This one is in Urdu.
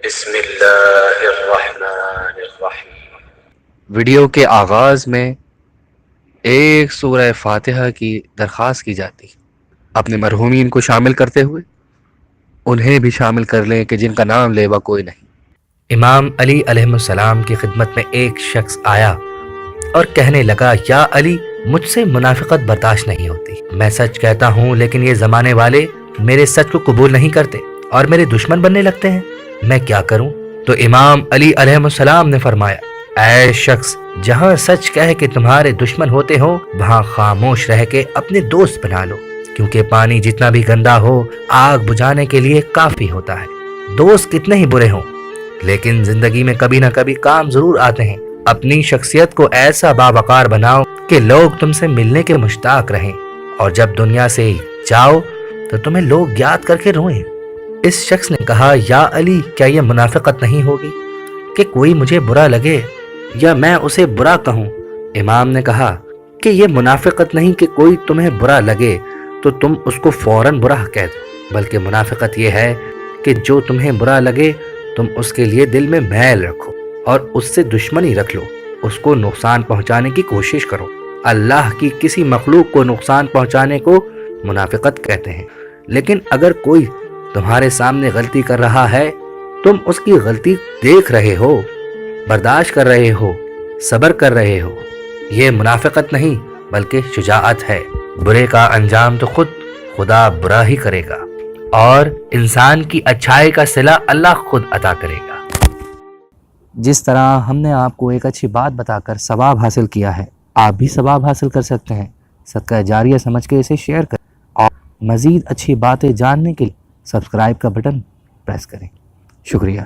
بسم اللہ الرحمن الرحیم۔ ویڈیو کے آغاز میں ایک سورہ فاتحہ کی درخواست کی جاتی، اپنے مرحومین کو شامل کرتے ہوئے انہیں بھی شامل کر لیں کہ جن کا نام لیوا کوئی نہیں۔ امام علی علیہ السلام کی خدمت میں ایک شخص آیا اور کہنے لگا، یا علی، مجھ سے منافقت برداشت نہیں ہوتی، میں سچ کہتا ہوں لیکن یہ زمانے والے میرے سچ کو قبول نہیں کرتے اور میرے دشمن بننے لگتے ہیں، میں کیا کروں؟ تو امام علی علیہ السلام نے فرمایا، اے شخص، جہاں سچ کہہ کے تمہارے دشمن ہوتے ہو وہاں خاموش رہ کے اپنے دوست بنا لو، کیونکہ پانی جتنا بھی گندا ہو آگ بجھانے کے لیے کافی ہوتا ہے۔ دوست کتنے ہی برے ہوں لیکن زندگی میں کبھی نہ کبھی کام ضرور آتے ہیں۔ اپنی شخصیت کو ایسا باوقار بناؤ کہ لوگ تم سے ملنے کے مشتاق رہیں، اور جب دنیا سے جاؤ تو تمہیں لوگ یاد کر کے روئیں۔ اس شخص نے کہا، یا علی، کیا یہ منافقت نہیں ہوگی کہ کوئی مجھے برا لگے یا میں اسے برا کہوں؟ امام نے کہا کہ یہ منافقت نہیں کہ کوئی تمہیں برا لگے تو تم اس کو فوراً برا کہہ دو، بلکہ منافقت یہ ہے کہ جو تمہیں برا لگے تم اس کے لیے دل میں میل رکھو اور اس سے دشمنی رکھ لو، اس کو نقصان پہنچانے کی کوشش کرو۔ اللہ کی کسی مخلوق کو نقصان پہنچانے کو منافقت کہتے ہیں۔ لیکن اگر کوئی تمہارے سامنے غلطی کر رہا ہے، تم اس کی غلطی دیکھ رہے ہو، برداشت کر رہے ہو، صبر کر رہے ہو، یہ منافقت نہیں بلکہ شجاعت ہے۔ برے کا انجام تو خود خدا برا ہی کرے گا، اور انسان کی اچھائی کا صلہ اللہ خود عطا کرے گا۔ جس طرح ہم نے آپ کو ایک اچھی بات بتا کر ثواب حاصل کیا ہے، آپ بھی ثواب حاصل کر سکتے ہیں۔ صدقہ جاریہ سمجھ کے اسے شیئر کریں، اور مزید اچھی باتیں جاننے کے لیے سبسکرائب کا بٹن پریس کریں۔ شکریہ۔